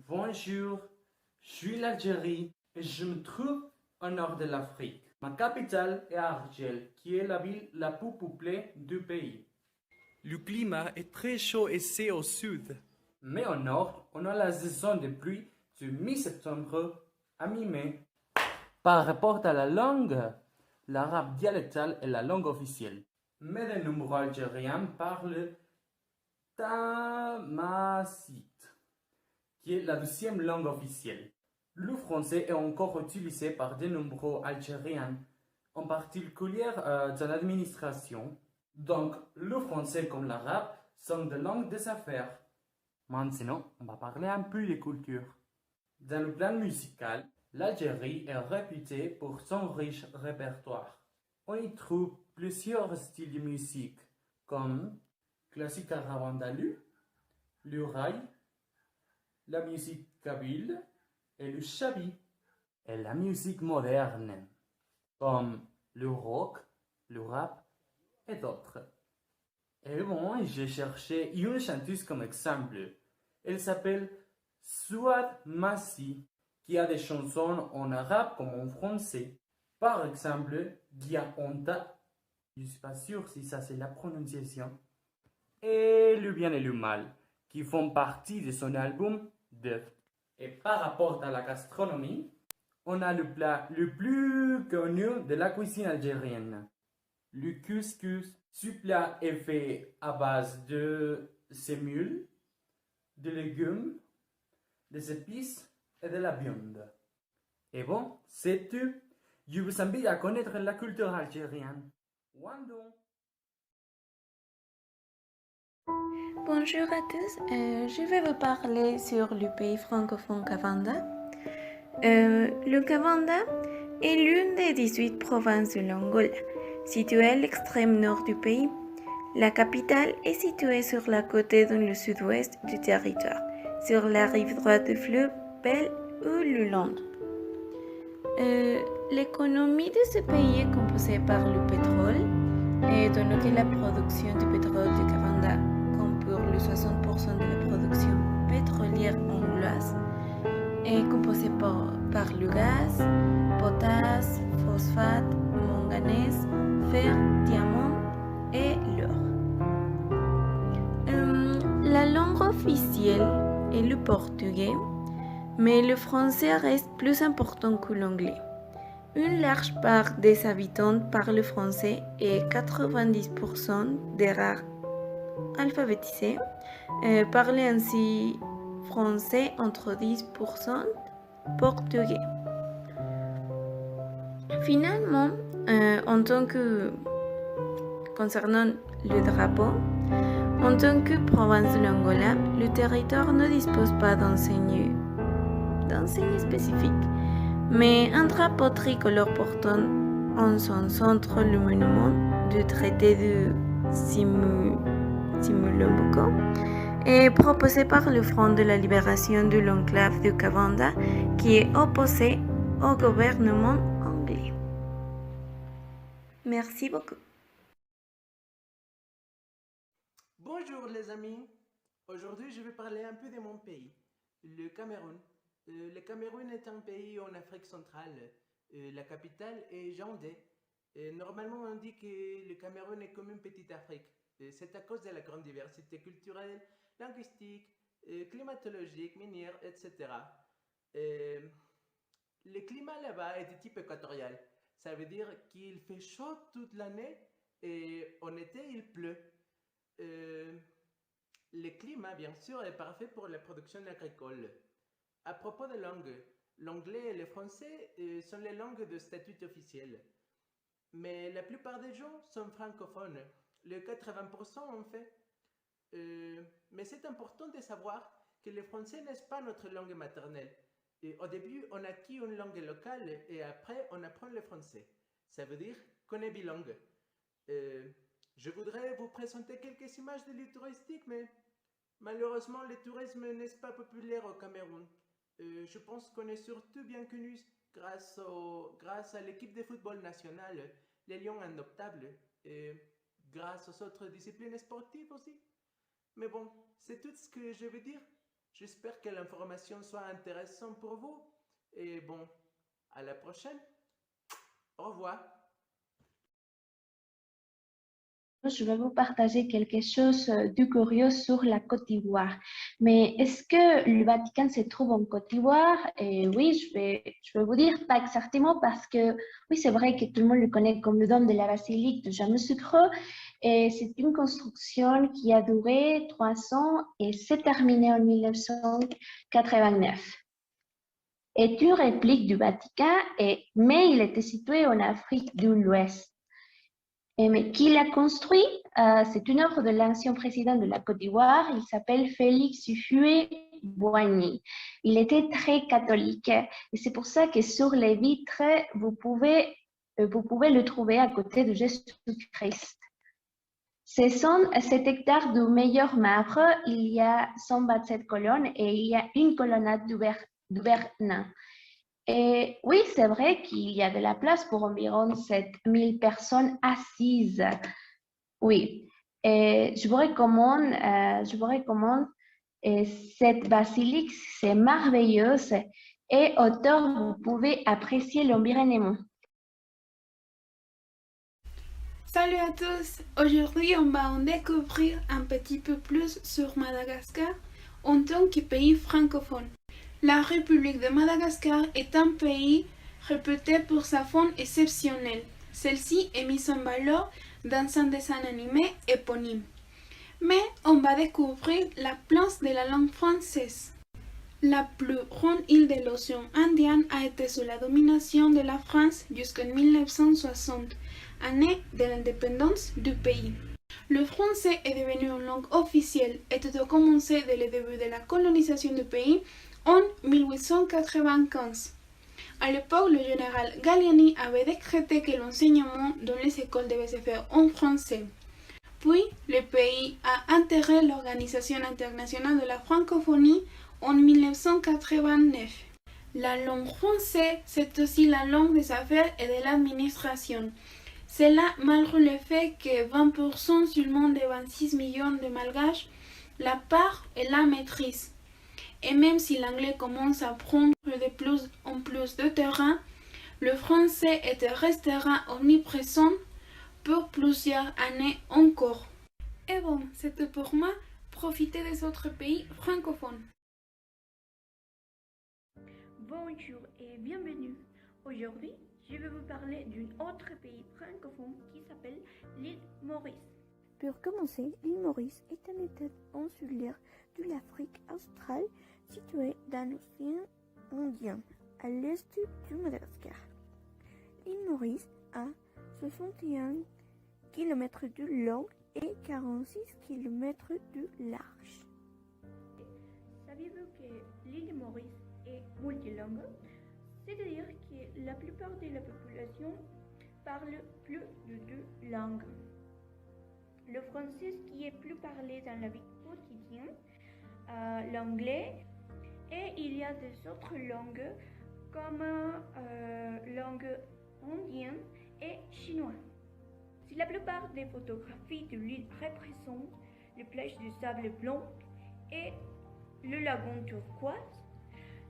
Bonjour, je suis l'Algérie et je me trouve au nord de l'Afrique. Ma capitale est Argel, qui est la ville la plus peuplée du pays. Le climat est très chaud et c'est au sud. Mais au nord, on a la saison de pluie de mi-septembre à mi-mai. Par rapport à la langue, l'arabe dialectal est la langue officielle. Mais de nombreux Algériens parlent tamazight, qui est la deuxième langue officielle. Le français est encore utilisé par de nombreux Algériens, en particulier dans l'administration. Donc, le français comme l'arabe sont des langues des affaires. Maintenant, on va parler un peu de culture. Dans le plan musical, l'Algérie est réputée pour son riche répertoire. On y trouve plusieurs styles de musique, comme classique arabe andalou, le raï, la musique kabyle et le chabi, et la musique moderne, comme le rock, le rap et d'autres. Et bon, j'ai cherché une chanteuse comme exemple. Elle s'appelle Souad Massi, qui a des chansons en arabe comme en français. Par exemple, Gia Onta, je ne suis pas sûr si ça c'est la prononciation, et Le Bien et le Mal, qui font partie de son album Deft. Et par rapport à la gastronomie, on a le plat le plus connu de la cuisine algérienne, le couscous. Ce plat est fait à base de sémoule, de légumes, des épices et de la viande. Et bon, c'est tout. Je vous invite à connaître la culture algérienne. Wandon. Bonjour à tous, je vais vous parler sur le pays francophone Kavanda. Le Kavanda est l'une des 18 provinces de l'Angola, située à l'extrême nord du pays. La capitale est située sur la côte dans le sud-ouest du territoire, sur la rive droite du fleuve Belle ou le Land. L'économie de ce pays est composée par le pétrole, étant donné que la production du pétrole du Kavanda pour le 60% de la production pétrolière angolaise est composée par le gaz, potasse, phosphate, manganèse, fer, diamant et l'or. La langue officielle est le portugais, mais le français reste plus important que l'anglais. Une large part des habitants parlent français et 90% des rares alphabétisés parlent ainsi français entre 10% portugais. Finalement, concernant le drapeau, en tant que province de l'Angola, le territoire ne dispose pas d'enseignes spécifiques, mais un drapeau tricolore portant en son centre le monument du traité de Simulomboco est proposé par le Front de la libération de l'enclave de Kavanda qui est opposé au gouvernement anglais. Merci beaucoup. Bonjour les amis, aujourd'hui je vais parler un peu de mon pays, le Cameroun. Le Cameroun est un pays en Afrique centrale, la capitale est Yaoundé. Normalement on dit que le Cameroun est comme une petite Afrique. C'est à cause de la grande diversité culturelle, linguistique, climatologique, minière, etc. Le climat là-bas est de type équatorial. Ça veut dire qu'il fait chaud toute l'année et en été il pleut. Le climat, bien sûr, est parfait pour la production agricole. À propos de langues, l'anglais et le français sont les langues de statut officiel. Mais la plupart des gens sont francophones, le 80% en fait. Mais c'est important de savoir que le français n'est pas notre langue maternelle. Et au début, on acquit une langue locale et après, on apprend le français. Ça veut dire qu'on est bilingue. Je voudrais vous présenter quelques images de l'île touristique, mais malheureusement, le tourisme n'est pas populaire au Cameroun. Je pense qu'on est surtout bien connu grâce à l'équipe de football nationale, les Lions Indoptables, et grâce aux autres disciplines sportives aussi. Mais bon, c'est tout ce que je veux dire. J'espère que l'information soit intéressante pour vous. Et bon, à la prochaine. Au revoir. Je vais vous partager quelque chose de curieux sur la Côte d'Ivoire. Mais est-ce que le Vatican se trouve en Côte d'Ivoire? Et oui, je vais vous dire pas exactement parce que oui, c'est vrai que tout le monde le connaît comme le dôme de la basilique de Jean le Sucreux. Et c'est une construction qui a duré 300 et s'est terminée en 1989. Est une réplique du Vatican, mais il était situé en Afrique de l'Ouest. Mais qui l'a construit? C'est une œuvre de l'ancien président de la Côte d'Ivoire. Il s'appelle Félix Houphouët-Boigny. Il était très catholique et c'est pour ça que sur les vitres, vous pouvez le trouver à côté de Jésus-Christ. Ce sont 7 hectares de meilleur marbre. Il y a 127 colonnes et il y a une colonnade de Bernin. Et oui, c'est vrai qu'il y a de la place pour environ 7000 personnes assises. Oui, et je vous recommande cette basilique, c'est merveilleuse et auteur, vous pouvez apprécier l'environnement. Salut à tous! Aujourd'hui, on va en découvrir un petit peu plus sur Madagascar en tant que pays francophone. La République de Madagascar est un pays réputé pour sa faune exceptionnelle. Celle-ci est mise en valeur dans un dessin animé éponyme. Mais on va découvrir la place de la langue française. La plus grande île de l'océan Indien a été sous la domination de la France jusqu'en 1960, année de l'indépendance du pays. Le français est devenu une langue officielle et tout a commencé dès le début de la colonisation du pays en 1895. À l'époque, le général Gallieni avait décrété que l'enseignement dans les écoles devait se faire en français. Puis, le pays a intégré l'Organisation internationale de la francophonie en 1989. La langue française, c'est aussi la langue des affaires et de l'administration. Cela malgré le fait que 20% seulement des 26 millions de Malgaches la parlent et la maîtrisent. Et même si l'anglais commence à prendre de plus en plus de terrain, le français restera omniprésent pour plusieurs années encore. Et bon, c'est tout pour moi. Profitez des autres pays francophones. Bonjour et bienvenue. Aujourd'hui, je vais vous parler d'un autre pays francophone qui s'appelle l'île Maurice. Pour commencer, l'île Maurice est un état insulaire de l'Afrique australe situé dans l'océan Indien, à l'est du Madagascar. L'île Maurice a 61 km de long et 46 km de large. Saviez-vous que l'île Maurice est multilingue? C'est-à-dire que la plupart de la population parle plus de 2 langues. Le français qui est plus parlé dans la vie quotidienne, l'anglais, et il y a des autres langues comme langue indienne et chinoise. Si la plupart des photographies de l'île représentent les plages de sable blanc et le lagon turquoise,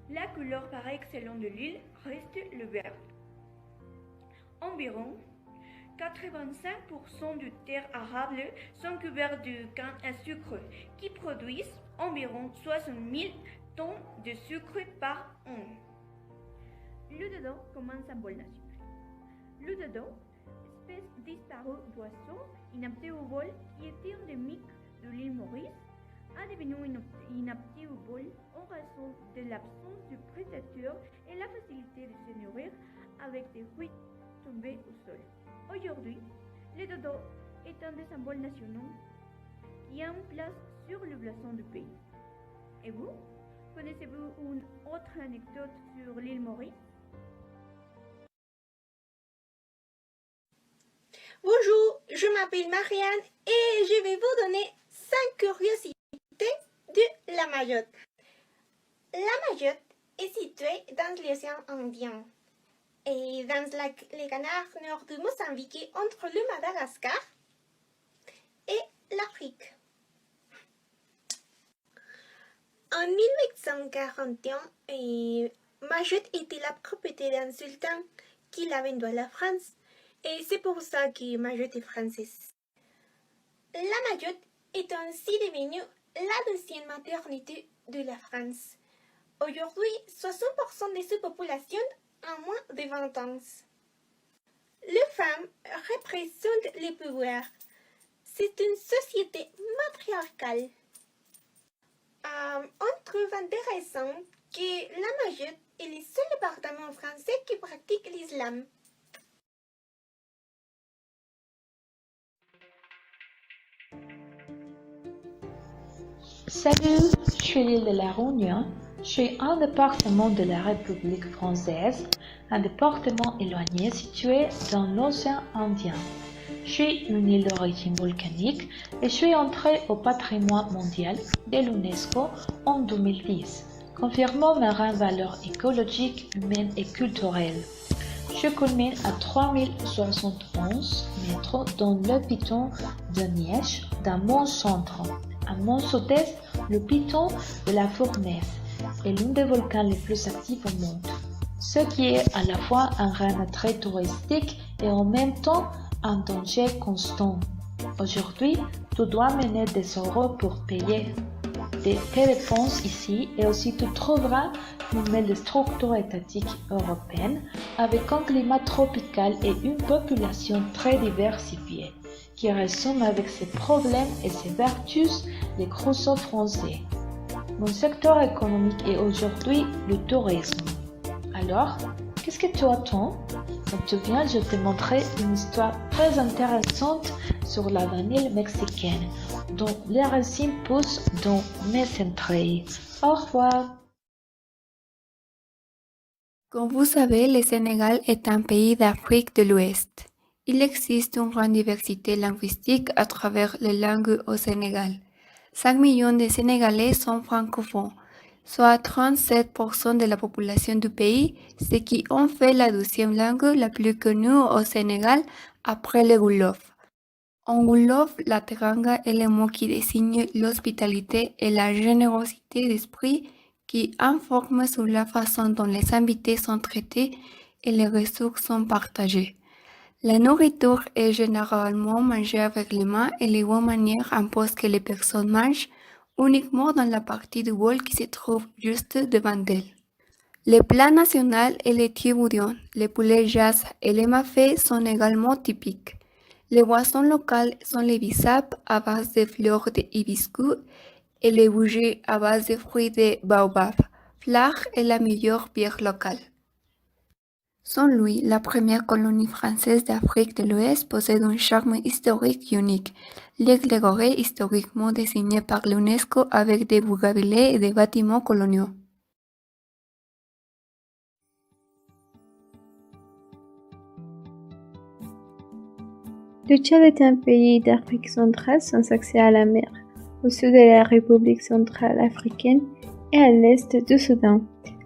la couleur par excellence de l'île reste le vert. Environ 85% de terres arables sont couvertes de canne à sucre qui produisent environ 60 000 tonnes de sucre par an. Le dodo comme un symbole national. Le dodo, espèce disparue d'oiseau inapte au vol qui était endémique de l'île Maurice, a devenu inapte au vol en raison de l'absence de prédateurs et la facilité de se nourrir avec des fruits tombés au sol. Aujourd'hui, le dodo est un des symboles nationaux qui a une place sur le blason du pays. Et vous, connaissez-vous une autre anecdote sur l'île Maurice? Bonjour, je m'appelle Marianne et je vais vous donner 5 curiosités de la Mayotte. La Mayotte est située dans l'océan Indien et dans les canaux nord du Mozambique entre le Madagascar et l'Afrique. En 1941, Mayotte était la propriété d'un sultan qui l'a vendue à la France. Et c'est pour ça que Mayotte est française. La Mayotte est ainsi devenue la deuxième maternité de la France. Aujourd'hui, 60% de sa population a moins de 20 ans. Les femmes représentent le pouvoir. C'est une société matriarcale. On trouve intéressant que la Mayotte est le seul département français qui pratique l'islam. Salut, je suis l'île de la Réunion. Je suis un département de la République française, un département éloigné situé dans l'océan Indien. Je suis une île d'origine volcanique et je suis entrée au patrimoine mondial de l'UNESCO en 2010, confirmant ma grande valeur écologique, humaine et culturelle. Je culmine à 3071 mètres dans le piton de Niège, dans mon centre. À mon sud-est, le piton de la Fournaise est l'un des volcans les plus actifs au monde, ce qui est à la fois un rein très touristique et en même temps un danger constant. Aujourd'hui, tu dois mener des euros pour payer tes dépenses ici et aussi tu trouveras une nouvelle structure étatique européenne avec un climat tropical et une population très diversifiée qui résume avec ses problèmes et ses vertus les crusoe français. Mon secteur économique est aujourd'hui le tourisme. Alors, qu'est-ce que tu attends? Quand tu viens, je te montrerai une histoire très intéressante sur la vanille mexicaine, dont les racines poussent dans mes entrailles. Au revoir. Comme vous savez, le Sénégal est un pays d'Afrique de l'Ouest. Il existe une grande diversité linguistique à travers les langues au Sénégal. 5 millions de Sénégalais sont francophones, soit 37% de la population du pays, ce qui en fait la deuxième langue la plus connue au Sénégal après le wolof. En wolof, la teranga est le mot qui désigne l'hospitalité et la générosité d'esprit qui informe sur la façon dont les invités sont traités et les ressources sont partagées. La nourriture est généralement mangée avec les mains et les bonnes manières imposent que les personnes mangent uniquement dans la partie du bol qui se trouve juste devant elles. Le plat national est le tibouillon, le poulet jasse et les mafés sont également typiques. Les boissons locales sont les bissap à base de fleurs de hibiscus et les bougies à base de fruits de baobab. Flach est la meilleure bière locale. Saint-Louis, la première colonie française d'Afrique de l'Ouest, possède un charme historique unique. L'île de Gorée, historiquement désignée par l'UNESCO avec des bougainvillées et des bâtiments coloniaux. Le Tchad est un pays d'Afrique centrale sans accès à la mer, au sud de la République centrale africaine et à l'est du Soudan.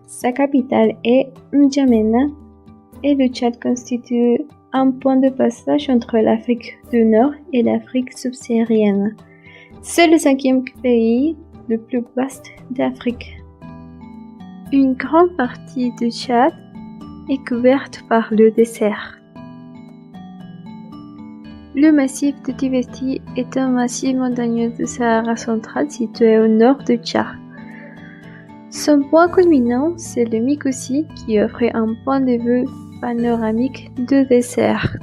Sa capitale est N'Djamena et le Tchad constitue un point de passage entre l'Afrique du Nord et l'Afrique subsaharienne. C'est le 5e pays le plus vaste d'Afrique. Une grande partie du Tchad est couverte par le désert. Le massif de Tivesti est un massif montagneux du Sahara central situé au nord du Tchad. Son point culminant, c'est le Mikoussi qui offre un point de vue panoramique du désert.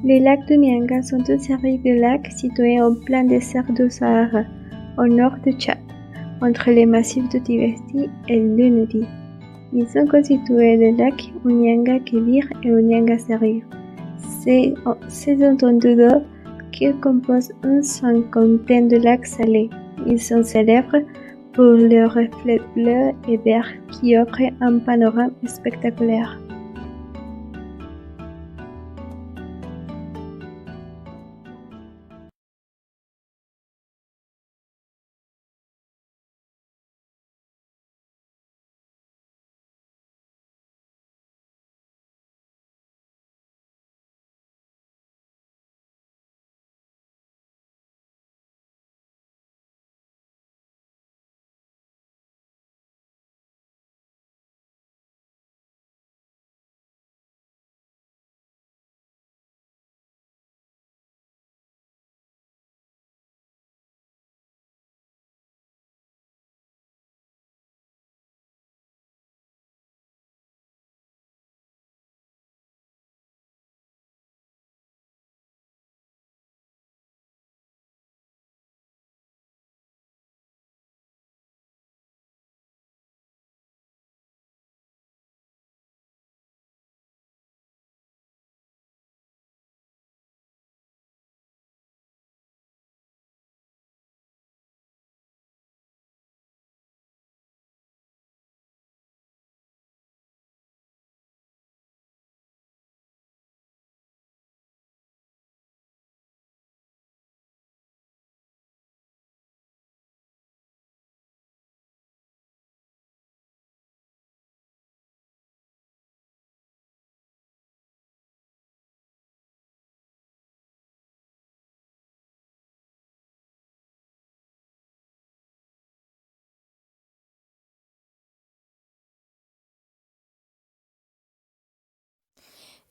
Les lacs de Mianga sont une série de lacs situés en plein désert du Sahara, au nord du Tchad, entre les massifs de Tivesti et le Nudi. Ils sont constitués de lacs Onyanga Kébir et Onyanga Seri. C'est entendu d'eau qui composent une cinquantaine de lacs salés. Ils sont célèbres pour leurs reflets bleus et verts qui offrent un panorama spectaculaire.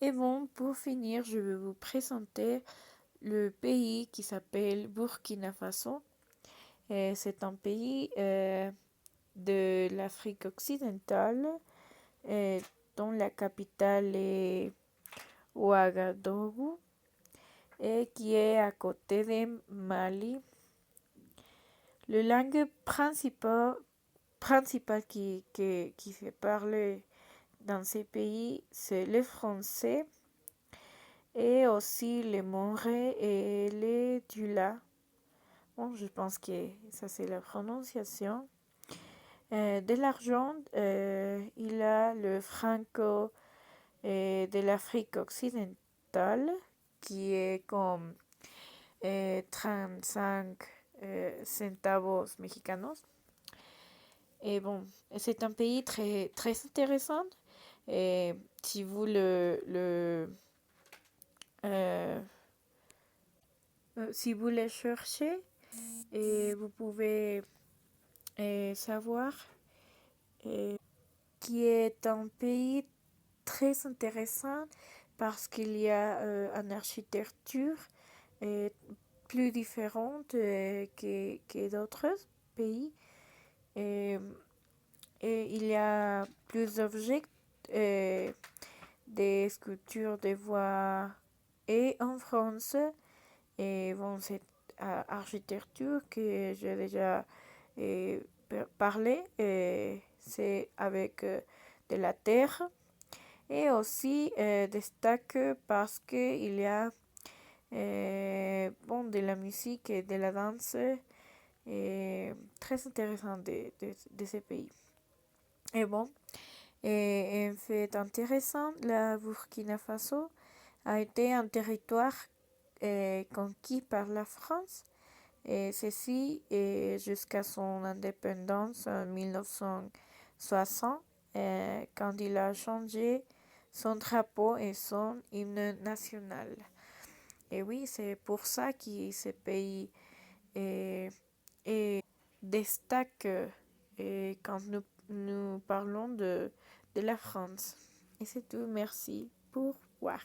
Et bon, pour finir, je vais vous présenter le pays qui s'appelle Burkina Faso. C'est un pays de l'Afrique occidentale dont la capitale est Ouagadougou et qui est à côté de Mali. La langue principale qui se parle dans ces pays, c'est le français et aussi le moré et le dula. Bon, je pense que ça c'est la prononciation. De l'argent, il a le franco de l'Afrique occidentale qui est comme 35 centavos mexicanos. Et bon, c'est un pays très, très intéressant. Et si vous si vous le cherchez, et vous pouvez savoir qui est un pays très intéressant parce qu'il y a une architecture plus différente que d'autres pays. Et il y a plus d'objets, des sculptures de bois et en France. Et bon, cette architecture que j'ai déjà parlé, c'est avec de la terre. Et aussi destaque parce qu'il y a bon, de la musique et de la danse très intéressant de ce pays. Et bon, un fait intéressant, la Burkina Faso a été un territoire conquis par la France, et ceci jusqu'à son indépendance en 1960, quand il a changé son drapeau et son hymne national. Et oui, c'est pour ça que ce pays destaque quand nous parlons de la France. Et c'est tout, merci pour voir.